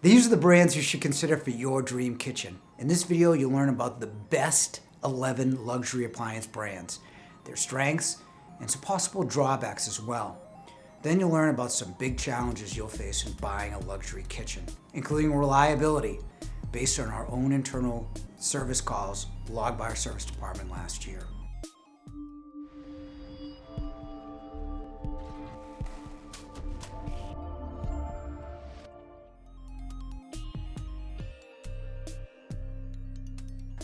These are the brands you should consider for your dream kitchen. In this video, you'll learn about the best 11 luxury appliance brands, their strengths, and some possible drawbacks as well. Then you'll learn about some big challenges you'll face in buying a luxury kitchen, including reliability, based on our own internal service calls logged by our service department last year.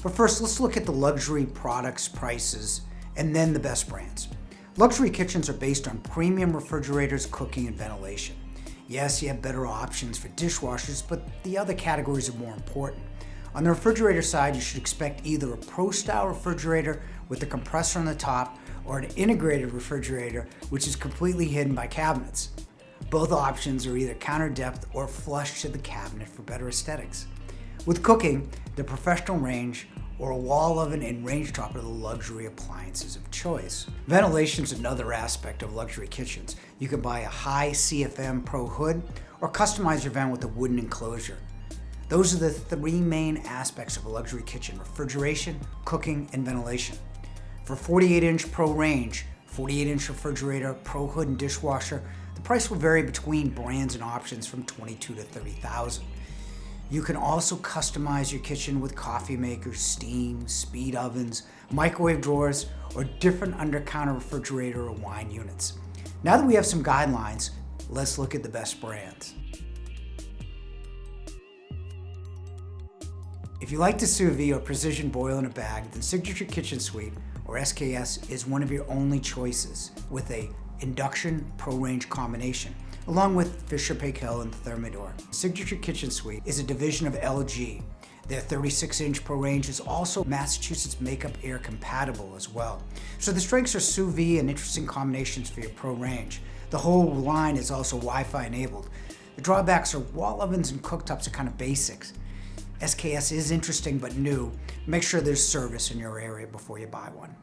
But first, let's look at the luxury products, prices, and then the best brands. Luxury kitchens are based on premium refrigerators, cooking, and ventilation. Yes, you have better options for dishwashers, but the other categories are more important. On the refrigerator side, you should expect either a pro-style refrigerator with a compressor on the top or an integrated refrigerator, which is completely hidden by cabinets. Both options are either counter depth or flush to the cabinet for better aesthetics. With cooking, the professional range or a wall oven and range top are the luxury appliances of choice. Ventilation is another aspect of luxury kitchens. You can buy a high CFM Pro hood or customize your vent with a wooden enclosure. Those are the three main aspects of a luxury kitchen: refrigeration, cooking, and ventilation. For 48-inch Pro range, 48-inch refrigerator, Pro hood, and dishwasher, the price will vary between brands and options from $22,000 to $30,000. You can also customize your kitchen with coffee makers, steam, speed ovens, microwave drawers, or different under-counter refrigerator or wine units. Now that we have some guidelines, let's look at the best brands. If you like to sous vide or precision boil in a bag, then Signature Kitchen Suite, or SKS, is one of your only choices with a induction pro range combination, along with Fisher Paykel and Thermador. Signature Kitchen Suite is a division of LG. Their 36-inch Pro range is also Massachusetts Makeup Air compatible as well. So the strengths are sous vide and interesting combinations for your Pro range. The whole line is also Wi-Fi enabled. The drawbacks are wall ovens and cooktops are kind of basics. SKS is interesting but new. Make sure there's service in your area before you buy one.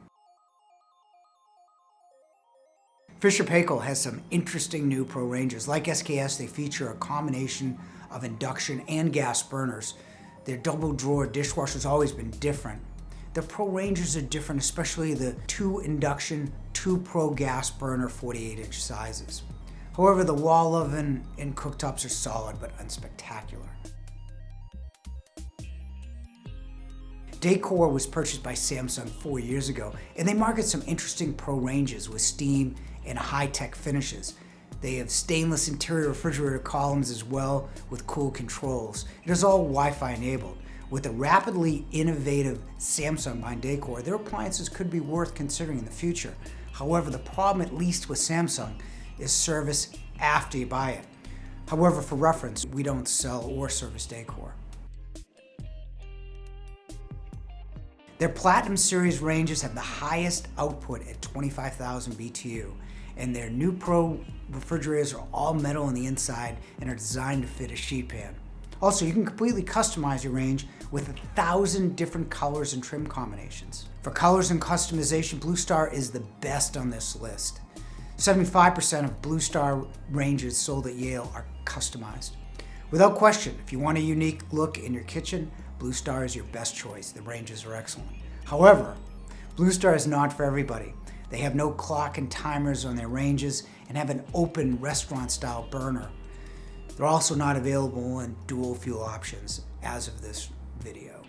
Fisher Paykel has some interesting new Pro ranges. Like SKS, they feature a combination of induction and gas burners. Their double drawer dishwasher has always been different. Their Pro ranges are different, especially the 2 induction, 2 Pro gas burner 48-inch sizes. However, the wall oven and cooktops are solid but unspectacular. Dacor was purchased by Samsung 4 years ago, and they market some interesting Pro ranges with steam and high-tech finishes. They have stainless interior refrigerator columns as well with cool controls. It is all Wi-Fi enabled. With the rapidly innovative Samsung behind Dacor, their appliances could be worth considering in the future. However, the problem, at least with Samsung, is service after you buy it. However, for reference, we don't sell or service Dacor. Their Platinum Series ranges have the highest output at 25,000 BTU, and their new Pro refrigerators are all metal on the inside and are designed to fit a sheet pan. Also, you can completely customize your range with 1,000 different colors and trim combinations. For colors and customization, BlueStar is the best on this list. 75% of BlueStar ranges sold at Miele are customized. Without question, if you want a unique look in your kitchen, BlueStar is your best choice. The ranges are excellent. However, BlueStar is not for everybody. They have no clock and timers on their ranges and have an open restaurant-style burner. They're also not available in dual fuel options as of this video.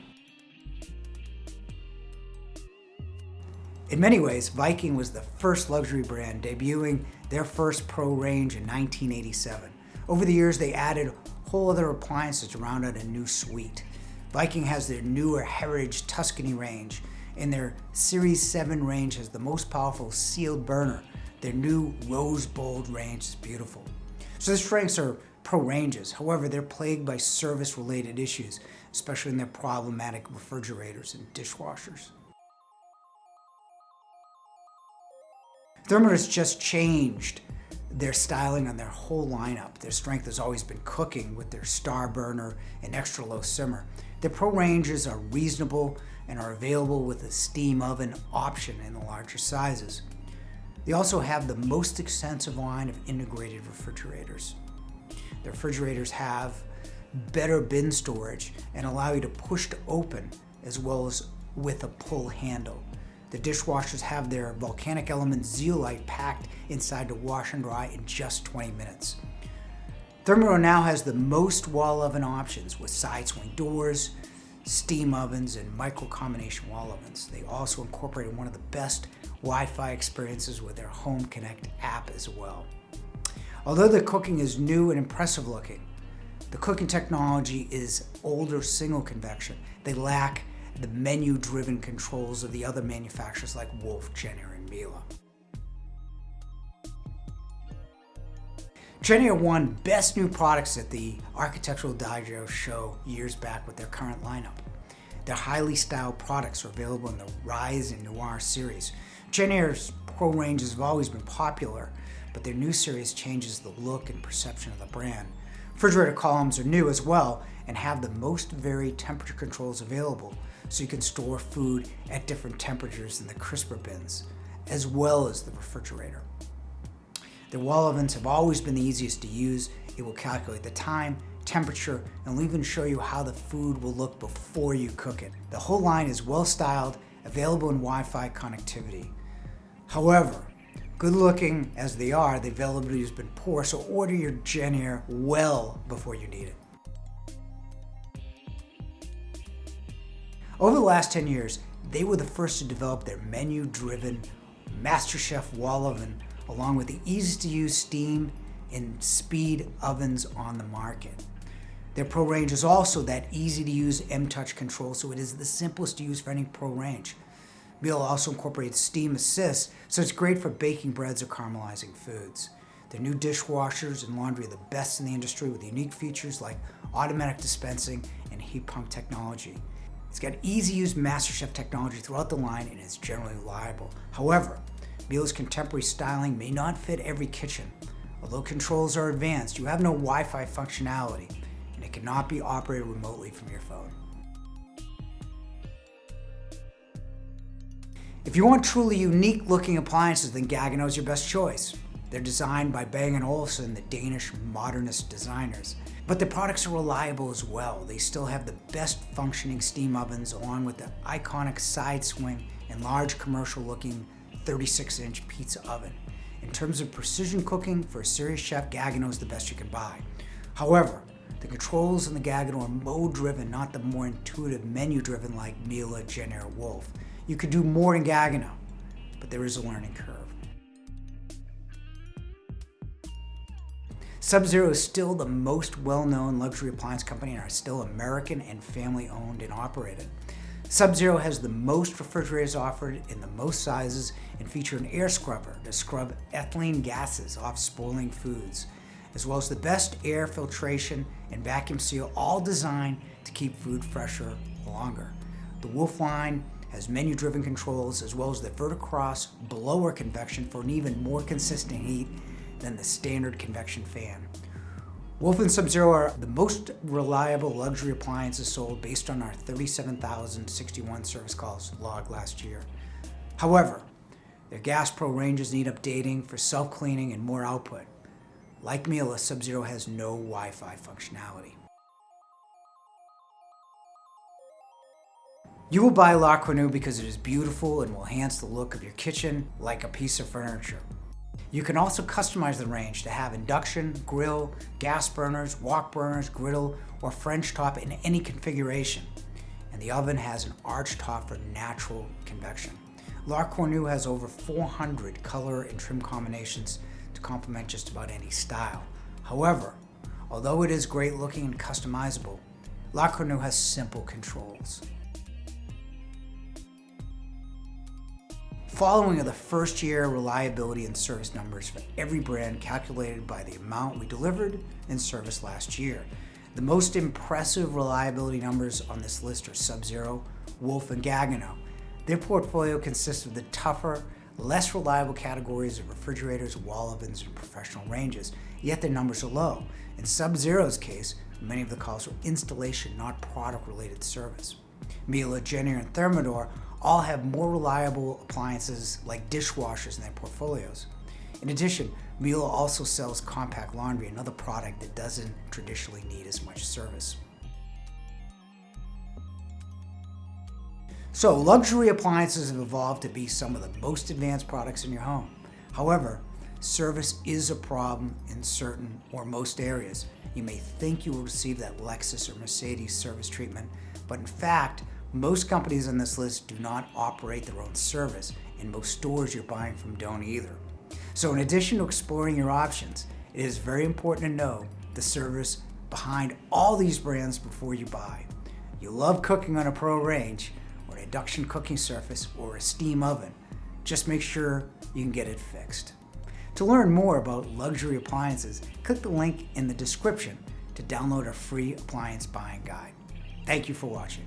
In many ways, Viking was the first luxury brand, debuting their first Pro range in 1987. Over the years, they added whole other appliances to round out a new suite. Viking has their newer Heritage Tuscany range, and their Series 7 range has the most powerful sealed burner. Their new Rose Bold range is beautiful. So the strengths are Pro ranges. However, they're plagued by service-related issues, especially in their problematic refrigerators and dishwashers. Thermador has just changed their styling on their whole lineup. Their strength has always been cooking with their star burner and extra low simmer. Their Pro ranges are reasonable and are available with a steam oven option in the larger sizes. They also have the most extensive line of integrated refrigerators. The refrigerators have better bin storage, and allow you to push to open as well as with a pull handle. The dishwashers have their volcanic element zeolite packed inside to wash and dry in just 20 minutes. Thermador now has the most wall oven options with side swing doors, steam ovens, and micro combination wall ovens. They also incorporated one of the best Wi-Fi experiences with their Home Connect app as well. Although the cooking is new and impressive looking, the cooking technology is older single convection. They lack the menu-driven controls of the other manufacturers like Wolf, JennAir, and Miele. JennAir won Best New Products at the Architectural Digest show years back with their current lineup. Their highly styled products are available in the Rise and Noir series. JennAir's Pro ranges have always been popular, but their new series changes the look and perception of the brand. Refrigerator columns are new as well and have the most varied temperature controls available, so you can store food at different temperatures in the crisper bins, as well as the refrigerator. Their wall ovens have always been the easiest to use. It will calculate the time, temperature, and will even show you how the food will look before you cook it. The whole line is well styled, available in Wi-Fi connectivity. However, good looking as they are, the availability has been poor, so order your JennAir well before you need it. Over the last 10 years, they were the first to develop their menu-driven MasterChef wall oven, along with the easy-to-use steam and speed ovens on the market. Their Pro range is also that easy-to-use M-Touch control, so it is the simplest to use for any Pro range. Miele also incorporates steam assist, so it's great for baking breads or caramelizing foods. Their new dishwashers and laundry are the best in the industry with unique features like automatic dispensing and heat pump technology. It's got easy-use MasterChef technology throughout the line and is generally reliable. However, Miele's contemporary styling may not fit every kitchen. Although controls are advanced, you have no Wi-Fi functionality, and it cannot be operated remotely from your phone. If you want truly unique looking appliances, then Gaggenau is your best choice. They're designed by Bang & Olufsen, the Danish modernist designers. But the products are reliable as well. They still have the best functioning steam ovens along with the iconic side swing and large commercial looking 36-inch pizza oven. In terms of precision cooking, for a serious chef, Gaggenau is the best you can buy. However, the controls in the Gaggenau are mode-driven, not the more intuitive menu-driven like Miele, JennAir, Wolf. You could do more in Gaggenau, but there is a learning curve. Sub-Zero is still the most well-known luxury appliance company and are still American and family-owned and operated. Sub-Zero has the most refrigerators offered in the most sizes and feature an air scrubber to scrub ethylene gases off spoiling foods, as well as the best air filtration and vacuum seal, all designed to keep food fresher longer. The Wolf line has menu-driven controls as well as the Verticross blower convection for an even more consistent heat than the standard convection fan. Wolf and Sub-Zero are the most reliable luxury appliances sold based on our 37,061 service calls logged last year. However, their Gas Pro ranges need updating for self-cleaning and more output. Like Miele, Sub-Zero has no Wi-Fi functionality. You will buy Cornue because it is beautiful and will enhance the look of your kitchen like a piece of furniture. You can also customize the range to have induction, grill, gas burners, wok burners, griddle, or French top in any configuration. And the oven has an arch top for natural convection. Cornue has over 400 color and trim combinations to complement just about any style. However, although it is great looking and customizable, Cornue has simple controls. Following are the first year reliability and service numbers for every brand calculated by the amount we delivered in service last year. The most impressive reliability numbers on this list are Sub-Zero, Wolf, and Gaggenau. Their portfolio consists of the tougher, less reliable categories of refrigerators, wall ovens, and professional ranges, yet their numbers are low. In Sub-Zero's case, many of the calls were installation, not product-related service. Miele, JennAir, and Thermador all have more reliable appliances like dishwashers in their portfolios. In addition, Miele also sells compact laundry, another product that doesn't traditionally need as much service. So luxury appliances have evolved to be some of the most advanced products in your home. However, service is a problem in certain or most areas. You may think you will receive that Lexus or Mercedes service treatment, but in fact, most companies on this list do not operate their own service, and most stores you're buying from don't either. So in addition to exploring your options, it is very important to know the service behind all these brands before you buy. You love cooking on a pro range, or an induction cooking surface, or a steam oven. Just make sure you can get it fixed. To learn more about luxury appliances, click the link in the description to download a free appliance buying guide. Thank you for watching.